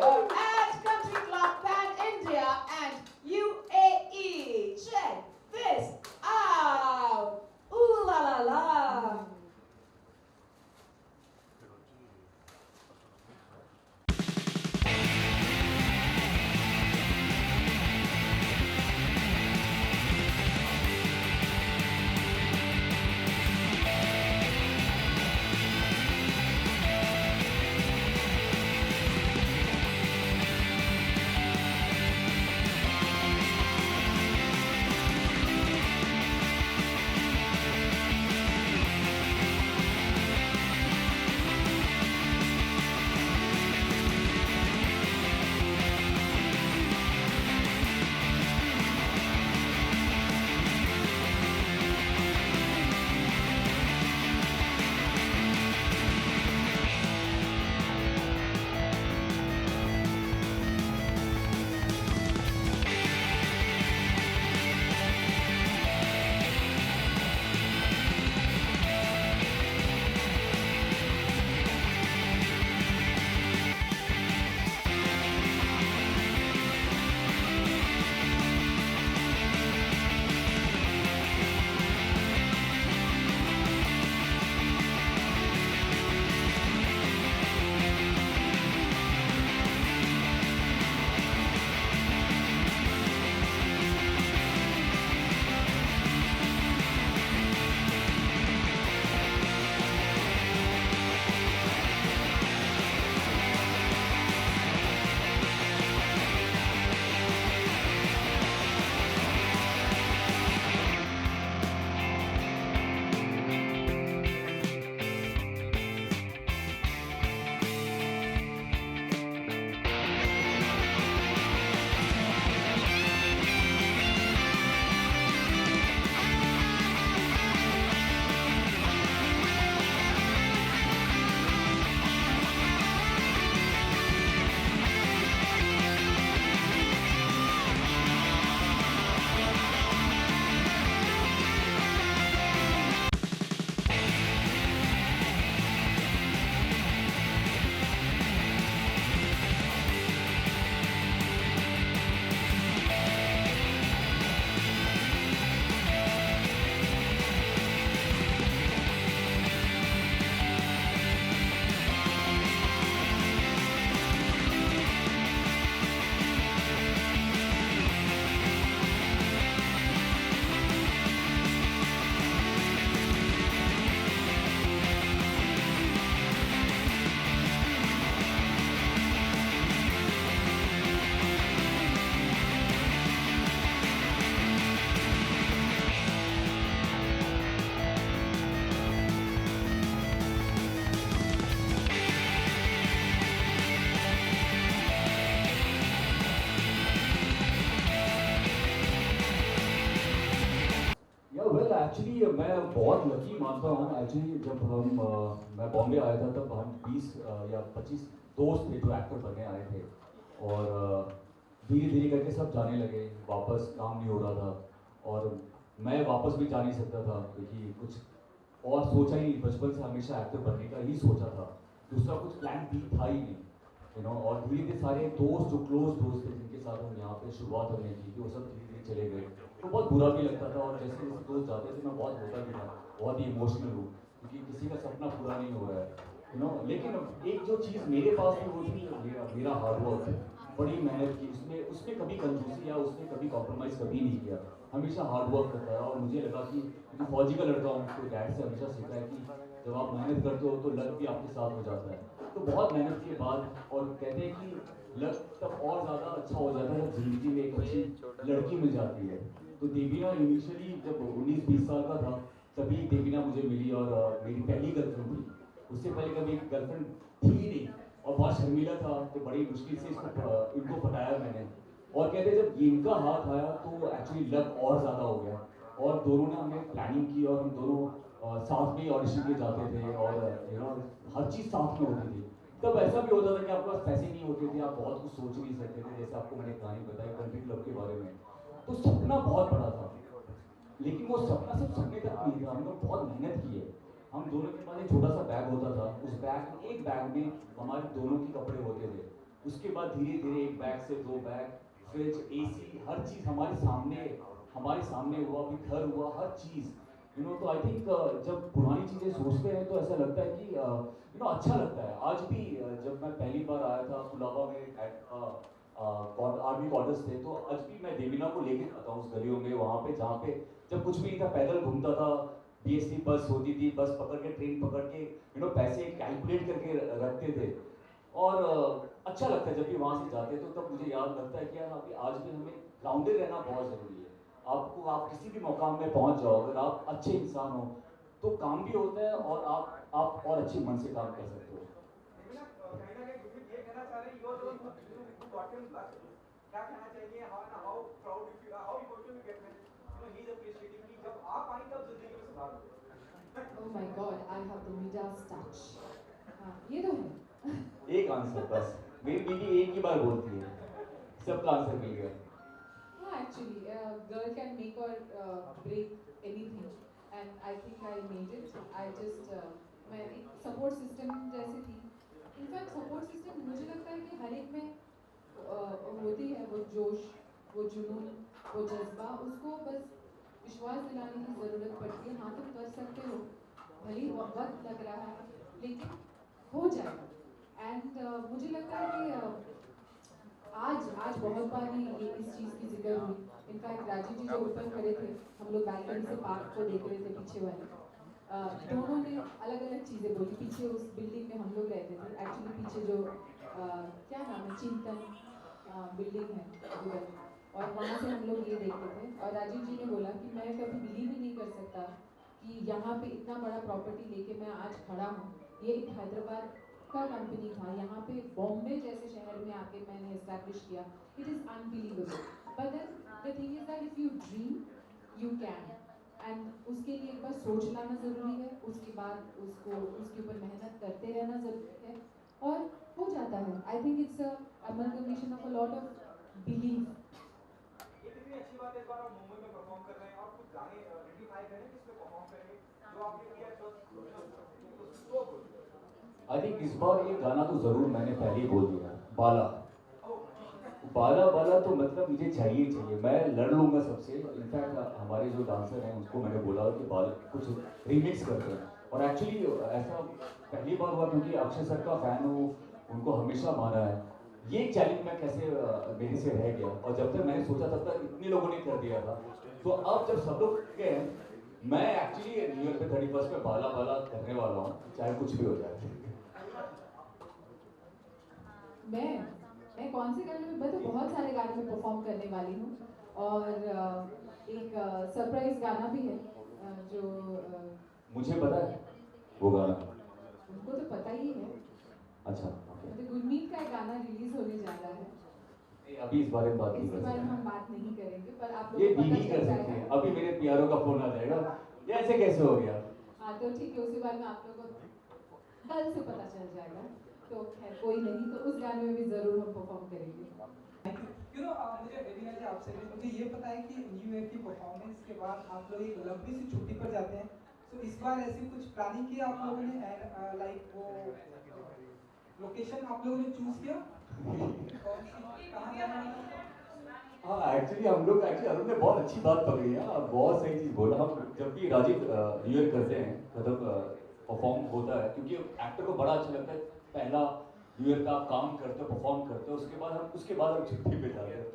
at Country Club Pan India and UAE. Check this out. Ooh la la la. Actually मैं बहुत lucky मानता हूँ। Actually जब मैं बॉम्बे आया था तब हम 20 या 25 दोस्त थे जो एक्टर बनने आए थे, और धीरे धीरे करके सब जाने लगे, वापस काम नहीं हो रहा था और मैं वापस भी जा नहीं सकता था क्योंकि कुछ और सोचा ही नहीं। बचपन से हमेशा एक्टर बनने का ही सोचा था, दूसरा कुछ प्लान बी था ही नहीं, और धीरे धीरे सारे दोस्त जो क्लोज दोस्त थे जिनके साथ हम यहाँ पे शुरुआत हमने की थी वो सब धीरे धीरे चले गए। तो बहुत बुरा भी लगता था, और जैसे जैसे दोस्त जाते थे मैं बहुत होता भी था, बहुत ही इमोशनल हूँ क्योंकि किसी का सपना पूरा नहीं हो रहा है, लेकिन एक जो चीज़ मेरे पास थी वो थी मेरा हार्डवर्क। बड़ी मेहनत की, उसमें उसमें कभी कंजूसी या उसमें कभी कॉम्प्रोमाइज़ कभी नहीं किया, हमेशा हार्डवर्क करता रहा। और मुझे लगा कि मैं फौजी का लड़का हूँ तो डैड से हमेशा सीखा है कि जब आप मेहनत करते हो तो लक भी आपके साथ हो जाता है। तो बहुत मेहनत के बाद, और कहते हैं कि लक तब और ज़्यादा अच्छा हो जाता है जब जिंदगी में एक अच्छी लड़की मिल जाती है। तो देवीना इनिशियली जब 19-20 साल का था तभी देवीना मुझे मिली, और मेरी पहली गर्लफ्रेंड थी। उससे पहले कभी गर्लफ्रेंड थी ही नहीं, और बहुत शर्मीला था, तो बड़ी मुश्किल से इनको पटाया मैंने। और कहते हैं जब इनका हाथ आया तो एक्चुअली लक और ज़्यादा हो गया, और दोनों ने हमने प्लानिंग की और हम दोनों साथ में ऑडिशन के जाते थे, और हर चीज़ साथ में होती थी। तब ऐसा भी होता था कि आपके पास पैसे नहीं होते थे, आप बहुत कुछ सोच नहीं सकते थे, जैसे आपको मैंने कहानी बताई कंट्री क्लब के बारे में। तो सपना बहुत बड़ा था, लेकिन वो सपना सिर्फ सपने तक नहीं था, हमने बहुत मेहनत की है। हम दोनों के पास एक छोटा सा बैग होता था, उस बैग में, एक बैग में हमारे दोनों के कपड़े होते थे, उसके बाद धीरे धीरे एक बैग से 2 बैग, फ्रिज, एसी, हर चीज़ हमारे सामने हुआ, अभी घर हुआ, हर चीज़ तो आई थिंक जब पुरानी चीज़ें सोचते हैं तो ऐसा लगता है कि अच्छा लगता है। आज भी जब मैं पहली बार आया था कुलाबा में आर्मी क्वार्टर्स थे, तो आज भी मैं देवीना को लेके आता हूँ उस गलियों में, वहाँ पे जहाँ पे जब कुछ भी नहीं था, पैदल घूमता था। बीएसटी बस होती थी, बस पकड़ के, ट्रेन पकड़ के पैसे कैलकुलेट करके रखते थे। और अच्छा लगता है जब भी वहाँ से जाते तो तब मुझे याद लगता है कि यार अभी आज भी हमें ग्राउंडेड रहना बहुत ज़रूरी है। आप किसी भी मुकाम में पहुँच जाओ, अगर आप अच्छे इंसान हो तो काम भी होता है और आप और अच्छे मन से काम कर सकते हो। कहीं ना कहीं गुरमीत ये कहना चाह रहे हैं, you're the one who got him back. क्या कहना चाहिए, how proud you feel, how emotional you get when he's appreciating कि जब आप आई तब जिंदगी में सुधार हो। Oh my God, I have the Midas touch. हाँ, ये तो है। एक आंसर बस, मेरी बीवी एक ही बार बोलती है, सबका आंसर मिल गया। हाँ, actually, a girl can make or break anything, and I think I made it. I just मैं एक support system जैसी थी। इनफैक्ट सपोर्ट सिस्टम मुझे लगता है कि हर एक में होती है वो जोश, वो जुनून, वो जज्बा, उसको बस विश्वास दिलाने की ज़रूरत पड़ती है। हाँ, तुम कर सकते हो, भले ही वक्त लग रहा है, लेकिन हो जाएगा। एंड मुझे लगता है कि आज बहुत बार ये इस चीज़ की जिक्र हुई। इनफैक्ट राजीव जी जो ऊपर खड़े थे, हम लोग बालकनी से पार्क को देख रहे थे पीछे वाले, दोनों ने अलग अलग चीज़ें बोली। पीछे उस बिल्डिंग में हम लोग रहते थे, एक्चुअली पीछे जो क्या नाम है, चिंतन बिल्डिंग है उधर, और वहाँ से हम लोग ये देखते थे। और राजीव जी ने बोला कि मैं कभी बिलीव ही नहीं कर सकता कि यहाँ पे इतना बड़ा प्रॉपर्टी लेके मैं आज खड़ा हूँ। ये एक हैदराबाद का कंपनी था, यहाँ पे बॉम्बे जैसे शहर में आके मैंने एस्टैब्लिश किया। It is unbelievable, but then the thing is that if you dream you can, and उसके लिए एक बार सोच लाना ज़रूरी है, उसके बाद उसको उसके ऊपर मेहनत करते रहना ज़रूरी है, और हो जाता है। I think it's a amalgamation of a lot of belief. ये कितनी अच्छी बात है, इस बार आप मुंबई में परफॉर्म कर रहे हैं और कुछ गाने रेडी करें किसमें परफॉर्म करेंगे, जो आपने किया तो गुड। आई थिंक इस बार ये गाना तो ज़रूर मैंने पहले ही बोल दिया, बाला। बाला बाला तो मतलब मुझे चाहिए, मैं लड़ लूँगा सबसे। इनफैक्ट हमारे जो डांसर हैं उसको मैंने बोला कि बाल कुछ रिमिक्स करते हैं, और एक्चुअली ऐसा पहली बार हुआ क्योंकि अक्षय सर का फ़ैन हूँ, उनको हमेशा माना है। ये चैलेंज मैं कैसे मेरे से रह गया, और जब तक मैंने सोचा तब तक इतने लोगों ने कर दिया था। तो अब जब सब लोग गए, मैं एक्चुअली न्यू ईयर पे 31 में बाला बाला करने वाला हूँ, चाहे कुछ भी हो जाए। मैं कौन से गाने में, मैं तो बहुत सारे गाने में परफॉर्म करने वाली हूँ, और एक सरप्राइज गाना भी है जो मुझे पता है वो गाना। उनको तो पता ही है। अच्छा, ओके। मतलब गुरमीत का एक गाना रिलीज होने जा रहा है, अभी इस बारे में बात नहीं इसके कर बारे में सकते। हम बात नहीं करेंगे, पर आप ये लोगों को पता बीवी चल कर सकती है, जाएगा। अभी मेरे प्यारों का फोन आ जाएगा, ये ऐसे कैसे हो गया। हाँ, तो ठीक है, उसके बारे में आप लोगों को कल से पता चल जाएगा। तो खैर कोई नहीं, तो उस गाने में भी जरूर हम परफॉर्म करेंगे। मुझे रवीना जी आपसे भी मुझे ये पता है कि न्यू ईयर की परफॉर्मेंस के बाद आप लोग एक लंबी सी छुट्टी पर जाते हैं, तो इस बार ऐसी कुछ प्लानिंग की आप लोगों ने, एंड लाइक वो लोकेशन आप लोगों ने चूज किया, कौन सी, कहाँ जाना है? हाँ, एक्चुअली हम लोग अरुण ने बहुत अच्छी बात पकड़ी है, बहुत सही चीज़ बोला। हम जब भी राजीव न्यू ईयर करते हैं, मतलब परफॉर्म होता है, क्योंकि एक्टर को बड़ा अच्छा लगता है पहला न्यू ईयर का आप काम करते हो, परफॉर्म करते हो, उसके बाद हम छुट्टी पे जाते हैं।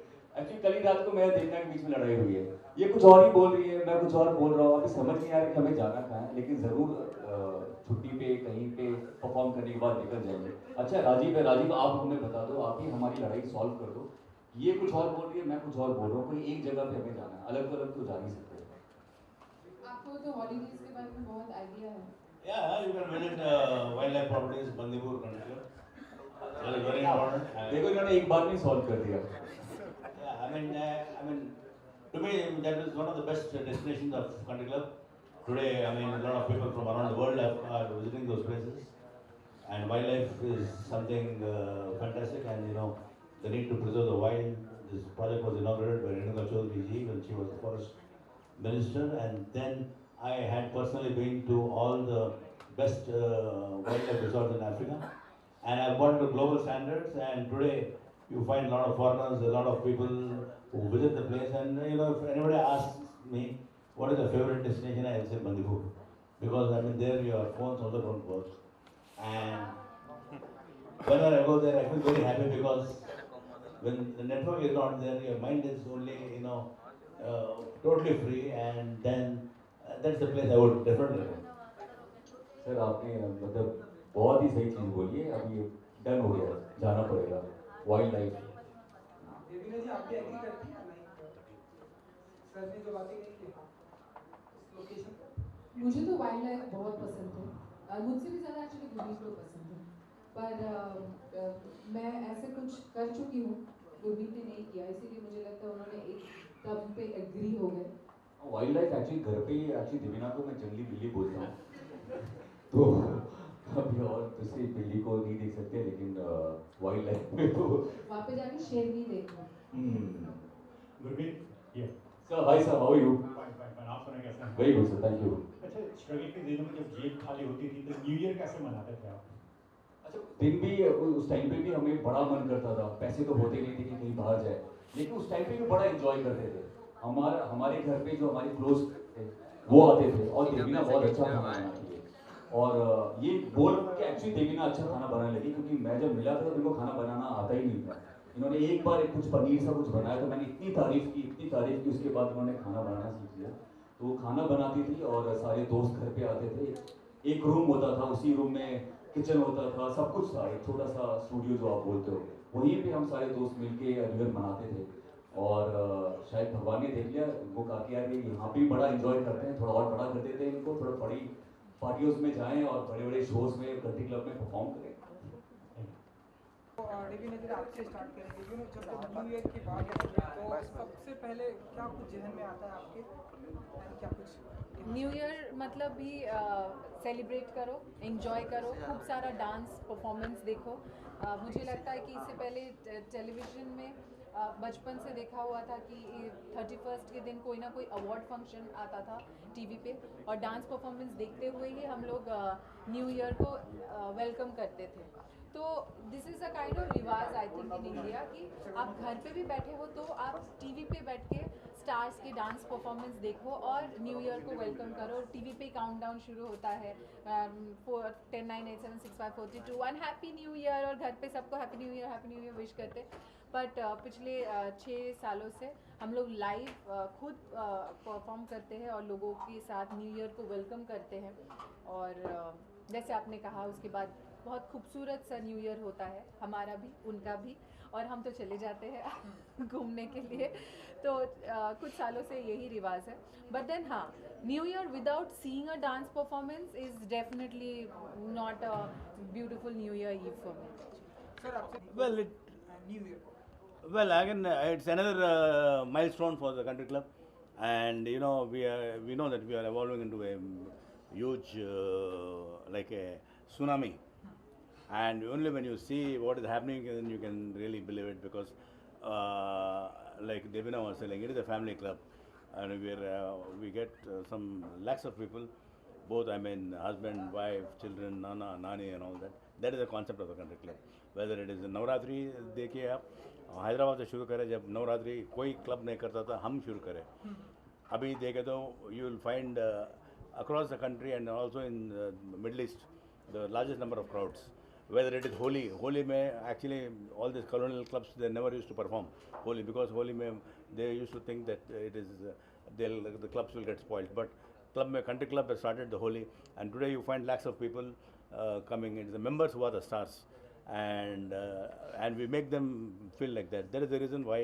एक्चुअली कल ही रात को मैं देखना के बीच में लड़ाई हुई है, ये कुछ और ही बोल रही है, मैं कुछ और बोल रहा हूँ, अभी समझ नहीं आ रहा कि हमें जाना कहाँ है, लेकिन ज़रूर छुट्टी पे कहीं पे परफॉर्म करने के बाद निकल जाएंगे। अच्छा राजीव है, राजीव आप हमें बता दो, आप ही हमारी लड़ाई सॉल्व कर दो। ये कुछ और बोल रही है, मैं कुछ और बोल रहा हूँ, कोई एक जगह पे हमें जाना है, अलग अलग तो जा नहीं सकते। आपको तो हॉलीडेज के बारे में बहुत आइडिया है। Yeah, you can visit wildlife properties, Bandipur Country Club. That is very important. देखो इन्होंने एक बार में सॉल्व कर दिया। Yeah, I mean, to me that is one of the best destinations of country club. Today, I mean, a lot of people from around the world are visiting those places, and wildlife is something fantastic. And the need to preserve the wild. This project was inaugurated by Renuka Chaudhary ji when she was the forest minister, and then I had personally been to all the best wildlife resorts in Africa, and I've got to global standards. And today you find a lot of foreigners, a lot of people who visit the place. And if anybody asks me what is your favorite destination, I'll say Bandipur, because I mean there your phones also don't work. And whenever I go there, I feel very happy because when the network is not there, your mind is only totally free, and then that's the place I would definitely go. Sir आपने मतलब बहुत ही सही चीज़ बोली है. अभी done हो गया, जाना पड़ेगा. Wild life. देवीना जी आप भी एग्री करती हैं लाइक सर ने जो बातें कही कि हाँ इस लोकेशन पर मुझे तो वाइल्ड लाइफ बहुत पसंद है. मुझसे भी ज़्यादा एक्चुअली गुरमीत को पसंद है. पर मैं ऐसे कुछ कर चुकी हूँ, गुरमीत ने नहीं किया, इसीलिए मुझे लगता है उन्होंने एक टर्म पे एग्री हो गए. वाइल्ड लाइफ एक्चुअली घर पे ही एक्चुअली देवीना को मैं जंगली बिल्ली बोलता हूँ. तो अभी और दूसरी बिल्ली को नहीं देख सकते, लेकिन वाइल्ड लाइफ में तो वहाँ पे जाके शेर नहीं देखना. गुरमीत, ये sir hi sir, how are you? Fine, आप सुनाए कैसे हैं? Very good sir, thank you. अच्छा, स्ट्रगल के दिनों में जब जेब खाली होती थी तो न्यू ईयर कैसे मनाते थे आप? अच्छा, दिन भी उस टाइम पे भी हमें बड़ा मन करता था. पैसे तो होते नहीं थे कि कहीं बाहर जाए, लेकिन उस टाइम पे भी बड़ा एंजॉय करते थे. हमारे घर पे जो हमारे क्लोज थे वो आते थे, और देवीना बहुत अच्छा खाना बनाती है. और ये बोल के एक्चुअली देवीना अच्छा खाना बनाने लगी, क्योंकि मैं जब मिला था तो उनको खाना बनाना आता ही नहीं था. इन्होंने एक बार कुछ पनीर सा कुछ बनाया, तो मैंने इतनी तारीफ की, उसके बाद उन्होंने खाना बनाना सीख लिया. तो वो खाना बनाती थी और सारे दोस्त घर पे आते थे. एक रूम होता था, उसी रूम में किचन होता था, सब कुछ था. एक छोटा सा स्टूडियो जो आप बोलते हो, वहीं पे हम सारे दोस्त मिलके न्यू ईयर मनाते थे. और शायद भगवान ने देख लिया, वो कहा कि यार ये यहाँ भी बड़ा एंजॉय करते हैं, थोड़ा और बड़ा कर देते हैं इनको, थोड़ा बड़ी पार्टियों में जाएं और बड़े बड़े शोज में कंट्री क्लब में परफॉर्म करें. देवीना जी आपसे स्टार्ट करेंगे. जब न्यू ईयर की बात आती है तो सबसे पहले क्या कुछ जहन में आता है आपके, क्या कुछ न्यू ईयर मतलब भी सेलिब्रेट करो, एंजॉय करो, खूब सारा डांस परफॉर्मेंस देखो. मुझे लगता है कि इससे पहले टेलीविज़न में बचपन से देखा हुआ था कि 31st के दिन कोई ना कोई अवार्ड फंक्शन आता था टीवी पे, और डांस परफॉर्मेंस देखते हुए ही हम लोग न्यू ईयर को वेलकम करते थे. तो this is a kind of रिवाज आई थिंक इन इंडिया कि आप घर पे भी बैठे हो तो आप टीवी पे बैठ के स्टार्स के डांस परफॉर्मेंस देखो और न्यू ईयर को वेलकम करो. टीवी पे काउंटडाउन शुरू होता है 10, 9, 8, 7, 6, 5, 4, 3, 2, 1 हैप्पी न्यू ईयर, और घर पे सबको हैप्पी न्यू ईयर विश करते. बट पिछले 6 सालों से हम लोग लाइव खुद परफॉर्म करते हैं और लोगों के साथ न्यू ईयर को वेलकम करते हैं. और जैसे आपने कहा, उसके बाद बहुत खूबसूरत सा न्यू ईयर होता है, हमारा भी उनका भी, और हम तो चले जाते हैं घूमने के लिए. तो कुछ सालों से यही रिवाज है. बट देन हाँ, new year without seeing a dance performance is definitely not a beautiful new year eve for me. Sir आपसे Well, न्यू ईयर को well, again, it's another milestone for the country club, and we know that we are evolving into a huge like a tsunami, and only when you see what is happening then you can really believe it, because like Devina was saying, it is a family club, and we get some lakhs of people, both I mean husband, wife, children, nana, nani, and all that. That is the concept of the country club. Whether it is Navratri देखिए आप, हैदराबाद से शुरू करें, जब नवरात्रि कोई club नहीं करता था, हम शुरू करें. अभी देखें तो you will find across the country and also in the Middle East the largest number of crowds. Whether it is Holi में actually all these colonial clubs they never used to perform Holi, because Holi में they used to think that it is the clubs will get spoiled. But country club has started the Holi, and today you find lakhs of people coming in. The members who are the stars, and we make them feel like that. That is the reason why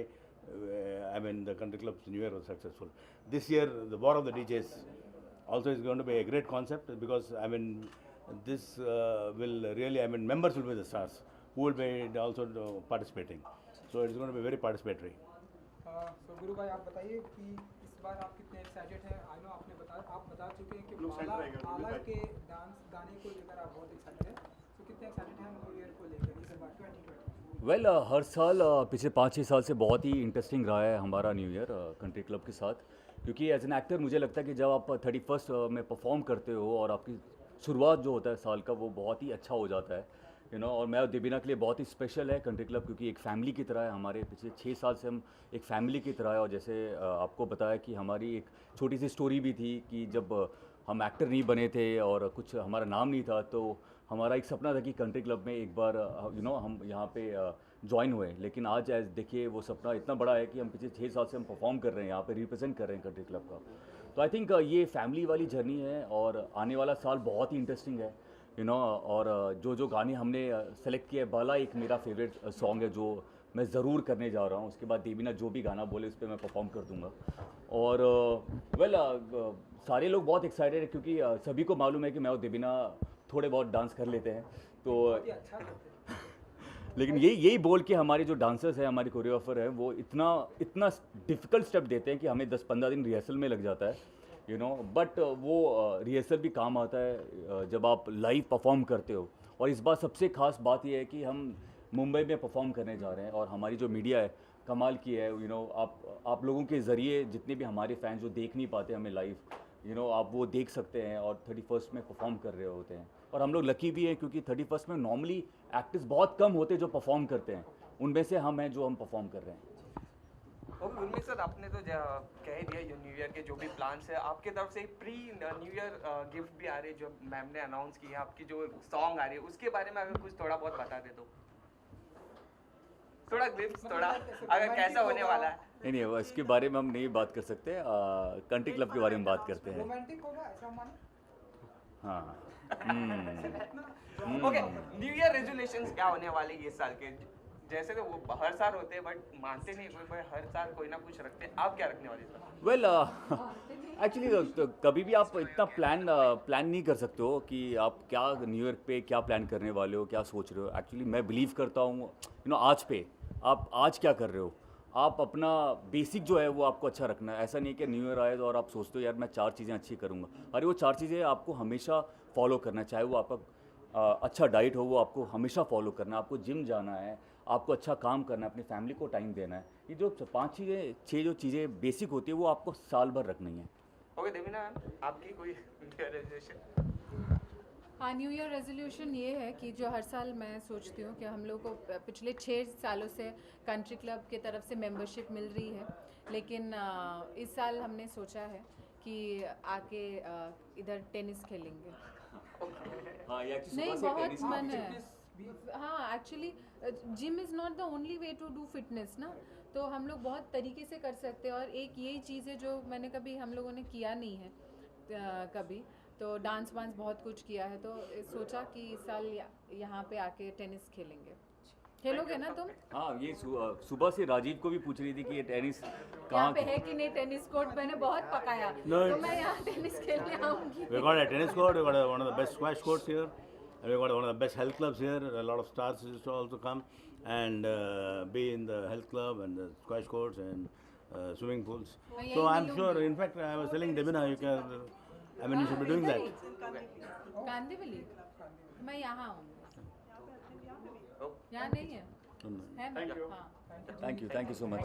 I mean the country club's New Year was successful. This year the War of the DJs also is going to be a great concept, because I mean this will really, I mean members will be the stars who will be also participating. So it's going to be very participatory. So गुरु भाई आप बताइए कि इस बार आप कितने excited हैं. I know आप बता चुके हैं कि आला के डांस गाने को लेकर आप बहुत एक्साइटेड हैं. तो कितने एक्साइटेड हैं न्यू ईयर को लेकर इस बार 2020? वेल हर साल पिछले 5-6 साल से बहुत ही इंटरेस्टिंग रहा है हमारा न्यू ईयर कंट्री क्लब के साथ, क्योंकि एज एन एक्टर मुझे लगता है कि जब आप 31st में परफॉर्म करते हो और आपकी शुरुआत जो होता है साल का वो बहुत ही अच्छा हो जाता है, और मैं और देबीना के लिए बहुत ही स्पेशल है कंट्री क्लब, क्योंकि एक फैमिली की तरह है। हमारे पिछले 6 साल से हम एक फैमिली की तरह है। और जैसे आपको बताया कि हमारी एक छोटी सी स्टोरी भी थी कि जब हम एक्टर नहीं बने थे और कुछ हमारा नाम नहीं था, तो हमारा एक सपना था कि कंट्री क्लब में एक बार हम यहाँ पे ज्वाइन हुए। लेकिन आज देखिए वो सपना इतना बड़ा है कि हम पिछले 6 साल से हम परफॉर्म कर रहे हैं, यहाँ पे रिप्रेजेंट कर रहे हैं कंट्री क्लब का। तो आई थिंक ये फैमिली वाली जर्नी है और आने वाला साल बहुत ही इंटरेस्टिंग है। और जो गाने हमने सेलेक्ट किए, बाला एक मेरा फेवरेट सॉन्ग है जो मैं ज़रूर करने जा रहा हूँ। उसके बाद देबीना जो भी गाना बोले उस पर मैं परफॉर्म कर दूंगा। और सारे लोग बहुत एक्साइटेड है, क्योंकि सभी को मालूम है कि मैं और देबीना थोड़े बहुत डांस कर लेते हैं। तो बहुत ही अच्छा करते हैं। लेकिन यही बोल के हमारे जो डांसर्स हैं, हमारे कोरियोग्राफर हैं, वो इतना डिफ़िकल्ट स्टेप देते हैं कि हमें 10-15 दिन रिहर्सल में लग जाता है, बट वो रिहर्सल भी काम आता है जब आप लाइव परफॉर्म करते हो। और इस बार सबसे ख़ास बात ये है कि हम मुंबई में परफॉर्म करने जा रहे हैं और हमारी जो मीडिया है कमाल की है। आप लोगों के ज़रिए जितने भी हमारे फैंस जो देख नहीं पाते हमें लाइव, आप वो देख सकते हैं और 31st में परफॉर्म कर रहे होते हैं। और हम लोग लकी भी हैं, क्योंकि 31st में नॉर्मली एक्टर्स बहुत कम होते जो परफॉर्म करते हैं, उनमें से हम हैं जो हम परफॉर्म कर रहे हैं। ओके उर्मी सर, आपने तो कह ही दिया न्यू ईयर के जो भी प्लान्स है, आपके तरफ से प्री न्यू ईयर गिफ्ट भी आ रही है जो मैम ने अनाउंस की है, आपकी जो सॉन्ग आ रही है उसके बारे में अगर कुछ थोड़ा बहुत बता दे तो, थोड़ा ग्लिम्स, थोड़ा अगर कैसा होने वाला है। नहीं, इसके बारे में हम नहीं बात कर सकते। कंट्री क्लब के बारे में बात करते हैं। रोमांटिक होगा ऐसा मानो। हाँ। ओके, न्यू ईयर रेजोल्यूशंस क्या होने वाले ये साल के? जैसे तो वो हर साल होते हैं बट मानते नहीं कोई, पर हर साल कोई ना कुछ रखते हैं। आप क्या रखने वाले हैं? वेल एक्चुअली कभी भी आप इतना प्लान नहीं कर सकते हो कि आप क्या न्यू ईयर पे क्या प्लान करने वाले हो, क्या सोच रहे हो। एक्चुअली मैं बिलीव करता हूँ आज पे आप आज क्या कर रहे हो, आप अपना बेसिक जो है वो आपको अच्छा रखना है। ऐसा नहीं है कि न्यू ईयर आए तो और आप सोचते हो यार मैं 4 चीज़ें अच्छी करूँगा। अरे वो 4 चीज़ें आपको हमेशा फॉलो करना है, चाहे वो आपका अच्छा डाइट हो वो आपको हमेशा फॉलो करना है, आपको जिम जाना है, आपको अच्छा काम करना है, अपनी फैमिली को टाइम देना है। ये जो 5 चीज़ें 6 जो चीज़ें बेसिक होती है वो आपको साल भर रखनी है। ओके देवीना, आपकी कोई रेजोल्यूशन? हाँ, न्यू ईयर रेजोल्यूशन ये है कि जो हर साल मैं सोचती हूँ कि हम लोग को पिछले 6 सालों से कंट्री क्लब की तरफ से मेंबरशिप मिल रही है, लेकिन इस साल हमने सोचा है कि आके इधर टेनिस खेलेंगे। नहीं, बहुत मन है। हाँ, actually gym is not the only way to do fitness ना, तो हम लोग बहुत तरीके से कर सकते हैं। और एक यही चीज़ है जो मैंने कभी हम लोगों ने किया नहीं है कभी, तो डांस वांस बहुत कुछ किया है, तो सोचा कि इस साल यहाँ पे आके टेनिस खेलेंगे। खेलोगे ना तुम? हाँ, ये सुबह से राजीव को भी पूछ रही थी कि ये टेनिस यहाँ कहाँ पे है कि नहीं टेनिस कोर्ट, मैंने बहुत पकाया No, तो मैं यहाँ टेनिस खेलने आऊँगी। We've got a tennis court, we've got one of the best squash courts here, and we've got one of the best health clubs here. A lot of stars used to also come and be in the health club and the squash courts and swimming pools. So I'm sure, in fact, I was telling Debina, you can, I mean, you should be doing that. Kandivali, मैं यहाँ हूँ, यहाँ नहीं है, है ना? हाँ। Thank you so much.